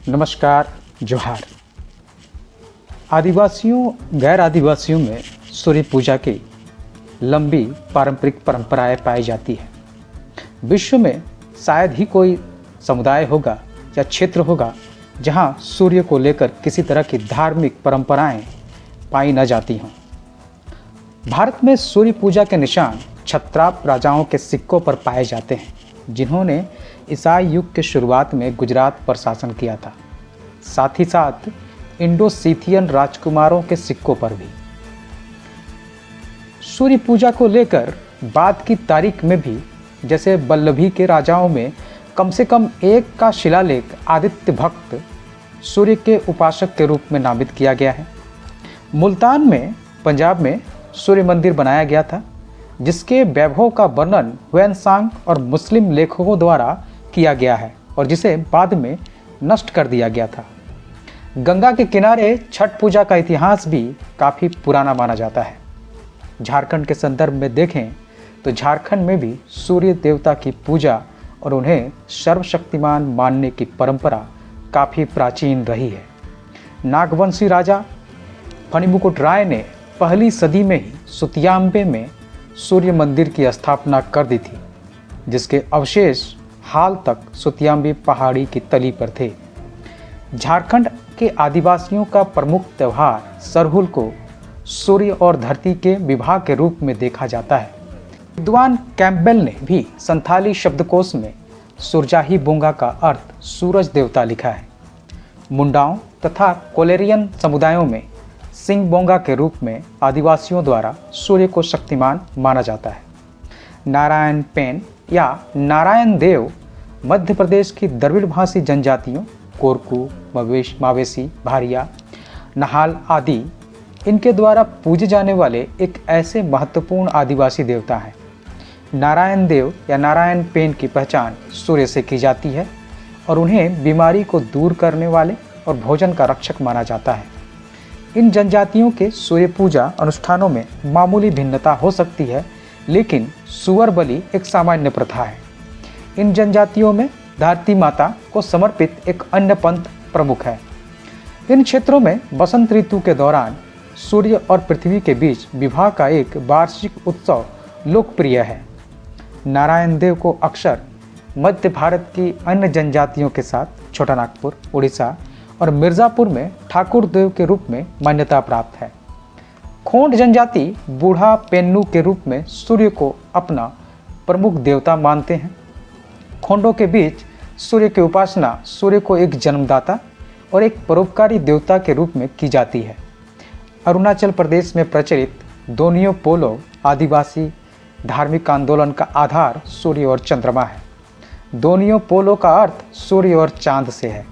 नमस्कार, जोहार। आदिवासियों गैर आदिवासियों में सूर्य पूजा की लंबी पारंपरिक परंपराएं पाई जाती है। विश्व में शायद ही कोई समुदाय होगा या क्षेत्र होगा जहां सूर्य को लेकर किसी तरह की धार्मिक परंपराएं पाई न जाती हों। भारत में सूर्य पूजा के निशान क्षत्राप राजाओं के सिक्कों पर पाए जाते हैं, जिन्होंने ईसाई युग के शुरुआत में गुजरात पर शासन किया था। साथ ही साथ इंडो-सीथियन राजकुमारों के सिक्कों पर भी। सूर्य पूजा को लेकर बाद की तारीख में भी, जैसे वल्लभी के राजाओं में कम से कम एक का शिलालेख आदित्य भक्त सूर्य के उपासक के रूप में नामित किया गया है। मुल्तान में पंजाब में सूर्य मंदिर बनाया गया था, जिसके वैभव का वर्णन ह्वेनसांग और मुस्लिम लेखकों द्वारा किया गया है और जिसे बाद में नष्ट कर दिया गया था। गंगा के किनारे छठ पूजा का इतिहास भी काफ़ी पुराना माना जाता है। झारखंड के संदर्भ में देखें तो झारखंड में भी सूर्य देवता की पूजा और उन्हें सर्वशक्तिमान मानने की परंपरा काफ़ी प्राचीन रही है। नागवंशी राजा फणिमुकुट राय ने पहली सदी में ही सुतियांबे में सूर्य मंदिर की स्थापना कर दी थी, जिसके अवशेष हाल तक सुतियांबे पहाड़ी की तली पर थे। झारखंड के आदिवासियों का प्रमुख त्यौहार सरहुल को सूर्य और धरती के विवाह के रूप में देखा जाता है। विद्वान कैम्पबेल ने भी संथाली शब्दकोश में सुरजाही बोंगा का अर्थ सूरज देवता लिखा है। मुंडाओं तथा कोलेरियन समुदायों में सिंह बोंगा के रूप में आदिवासियों द्वारा सूर्य को शक्तिमान माना जाता है। नारायण पेन या नारायण देव मध्य प्रदेश की द्रविड़ भाषी जनजातियों कोरकू, मावेसी, भारिया, नहाल आदि इनके द्वारा पूजे जाने वाले एक ऐसे महत्वपूर्ण आदिवासी देवता हैं। नारायण देव या नारायण पेन की पहचान सूर्य से की जाती है और उन्हें बीमारी को दूर करने वाले और भोजन का रक्षक माना जाता है। इन जनजातियों के सूर्य पूजा अनुष्ठानों में मामूली भिन्नता हो सकती है, लेकिन सुअर बलि एक सामान्य प्रथा है। इन जनजातियों में धरती माता को समर्पित एक अन्य पंथ प्रमुख है। इन क्षेत्रों में बसंत ऋतु के दौरान सूर्य और पृथ्वी के बीच विवाह का एक वार्षिक उत्सव लोकप्रिय है। नारायण देव को अक्सर मध्य भारत की अन्य जनजातियों के साथ छोटा नागपुर, उड़ीसा और मिर्ज़ापुर में ठाकुर देव के रूप में मान्यता प्राप्त है। खोंड जनजाति बूढ़ा पेन्नू के रूप में सूर्य को अपना प्रमुख देवता मानते हैं। खोंडों के बीच सूर्य की उपासना सूर्य को एक जन्मदाता और एक परोपकारी देवता के रूप में की जाती है। अरुणाचल प्रदेश में प्रचलित दोनियो पोलो आदिवासी धार्मिक आंदोलन का आधार सूर्य और चंद्रमा है। दोनियो पोलो का अर्थ सूर्य और चांद से है।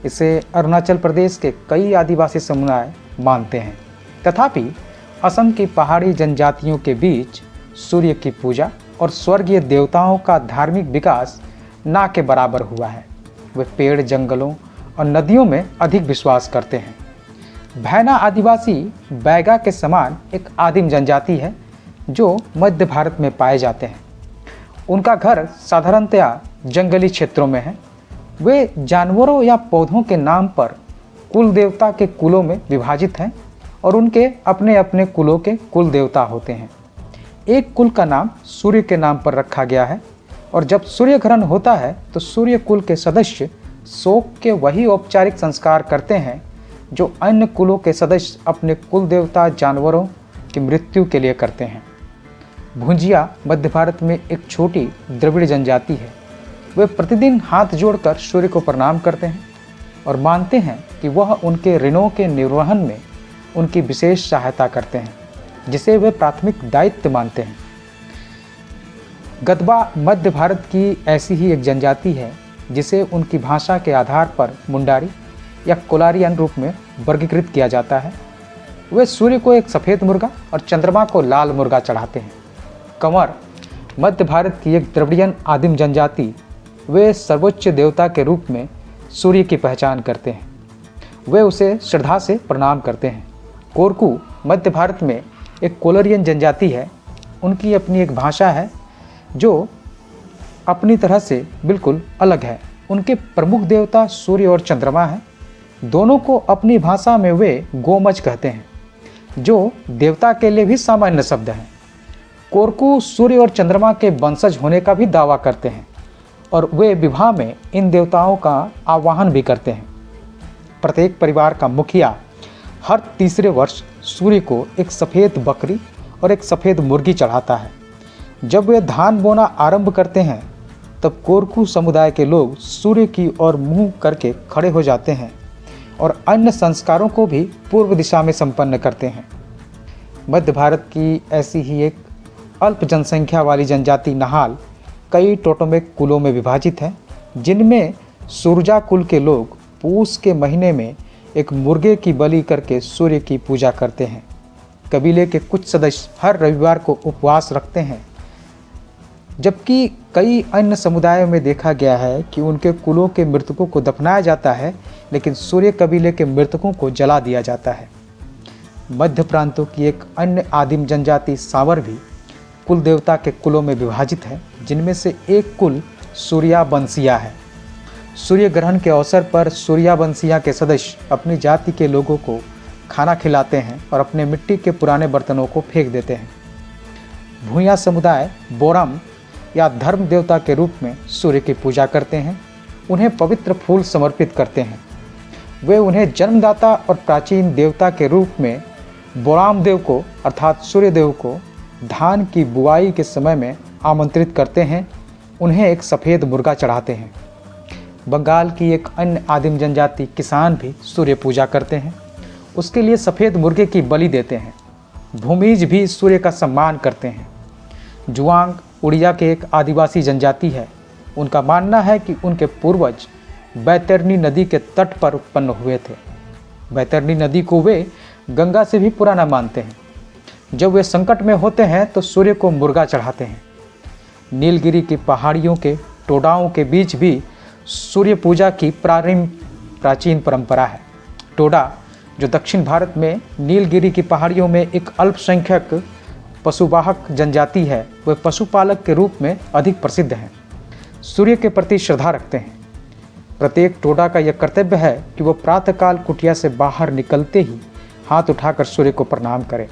इसे अरुणाचल प्रदेश के कई आदिवासी समुदाय मानते हैं। तथापि असम की पहाड़ी जनजातियों के बीच सूर्य की पूजा और स्वर्गीय देवताओं का धार्मिक विकास ना के बराबर हुआ है। वे पेड़, जंगलों और नदियों में अधिक विश्वास करते हैं। भैना आदिवासी बैगा के समान एक आदिम जनजाति है जो मध्य भारत में पाए जाते हैं। उनका घर साधारणतया जंगली क्षेत्रों में है। वे जानवरों या पौधों के नाम पर कुल देवता के कुलों में विभाजित हैं और उनके अपने अपने कुलों के कुल देवता होते हैं। एक कुल का नाम सूर्य के नाम पर रखा गया है और जब सूर्य ग्रहण होता है तो सूर्य कुल के सदस्य शोक के वही औपचारिक संस्कार करते हैं जो अन्य कुलों के सदस्य अपने कुल देवता जानवरों की मृत्यु के लिए करते हैं। भुंजिया मध्य भारत में एक छोटी द्रविड़ जनजाति है। वे प्रतिदिन हाथ जोड़कर सूर्य को प्रणाम करते हैं और मानते हैं कि वह उनके ऋणों के निर्वहन में उनकी विशेष सहायता करते हैं, जिसे वे प्राथमिक दायित्व मानते हैं। गदबा मध्य भारत की ऐसी ही एक जनजाति है जिसे उनकी भाषा के आधार पर मुंडारी या कोलारियन रूप में वर्गीकृत किया जाता है। वे सूर्य को एक सफ़ेद मुर्गा और चंद्रमा को लाल मुर्गा चढ़ाते हैं। कंवर मध्य भारत की एक द्रविड़ियन आदिम जनजाति, वे सर्वोच्च देवता के रूप में सूर्य की पहचान करते हैं। वे उसे श्रद्धा से प्रणाम करते हैं। कोरकू मध्य भारत में एक कोलरियन जनजाति है। उनकी अपनी एक भाषा है जो अपनी तरह से बिल्कुल अलग है। उनके प्रमुख देवता सूर्य और चंद्रमा हैं। दोनों को अपनी भाषा में वे गोमज कहते हैं, जो देवता के लिए भी सामान्य शब्द है। कोरकू सूर्य और चंद्रमा के वंशज होने का भी दावा करते हैं और वे विवाह में इन देवताओं का आवाहन भी करते हैं। प्रत्येक परिवार का मुखिया हर तीसरे वर्ष सूर्य को एक सफ़ेद बकरी और एक सफ़ेद मुर्गी चढ़ाता है। जब वे धान बोना आरंभ करते हैं तब कोरकू समुदाय के लोग सूर्य की ओर मुँह करके खड़े हो जाते हैं और अन्य संस्कारों को भी पूर्व दिशा में संपन्न करते हैं। मध्य भारत की ऐसी ही एक अल्प जनसंख्या वाली जनजाति नहाल कई टोटेमिक कुलों में विभाजित है, जिनमें सुरजा कुल के लोग पूस के महीने में एक मुर्गे की बलि करके सूर्य की पूजा करते हैं। कबीले के कुछ सदस्य हर रविवार को उपवास रखते हैं, जबकि कई अन्य समुदायों में देखा गया है कि उनके कुलों के मृतकों को दफनाया जाता है, लेकिन सूर्य कबीले के मृतकों को जला दिया जाता है। मध्य प्रांतों की एक अन्य आदिम जनजाति सांवर भी कुल देवता के कुलों में विभाजित है, जिनमें से एक कुल सूर्यावंशिया है। सूर्य ग्रहण के अवसर पर सूर्यावंशिया के सदस्य अपनी जाति के लोगों को खाना खिलाते हैं और अपने मिट्टी के पुराने बर्तनों को फेंक देते हैं। भूया समुदाय बोरम या धर्म देवता के रूप में सूर्य की पूजा करते हैं, उन्हें पवित्र फूल समर्पित करते हैं। वे उन्हें जन्मदाता और प्राचीन देवता के रूप में बोराम देव को अर्थात सूर्य देव को धान की बुआई के समय में आमंत्रित करते हैं, उन्हें एक सफ़ेद मुर्गा चढ़ाते हैं। बंगाल की एक अन्य आदिम जनजाति किसान भी सूर्य पूजा करते हैं, उसके लिए सफ़ेद मुर्गे की बलि देते हैं। भूमिज भी सूर्य का सम्मान करते हैं। जुआंग उड़िया के एक आदिवासी जनजाति है। उनका मानना है कि उनके पूर्वज बैतरनी नदी के तट पर उत्पन्न हुए थे। बैतरनी नदी को वे गंगा से भी पुराना मानते हैं। जब वे संकट में होते हैं तो सूर्य को मुर्गा चढ़ाते हैं। नीलगिरी की पहाड़ियों के टोडाओं के बीच भी सूर्य पूजा की प्राचीन परंपरा है। टोडा, जो दक्षिण भारत में नीलगिरी की पहाड़ियों में एक अल्पसंख्यक पशुवाहक जनजाति है, वे पशुपालक के रूप में अधिक प्रसिद्ध हैं। सूर्य के प्रति श्रद्धा रखते हैं। प्रत्येक टोडा का यह कर्तव्य है कि वह प्रातःकाल कुटिया से बाहर निकलते ही हाथ उठाकर सूर्य को प्रणाम करें।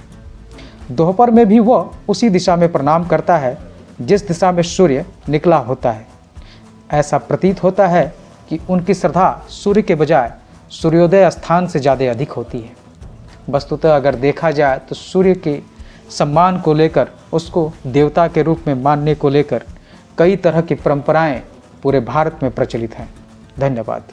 दोपहर में भी वह उसी दिशा में प्रणाम करता है जिस दिशा में सूर्य निकला होता है। ऐसा प्रतीत होता है कि उनकी श्रद्धा सूर्य के बजाय सूर्योदय स्थान से ज़्यादा अधिक होती है। वस्तुतः अगर देखा जाए तो सूर्य के सम्मान को लेकर, उसको देवता के रूप में मानने को लेकर कई तरह की परंपराएं पूरे भारत में प्रचलित हैं। धन्यवाद।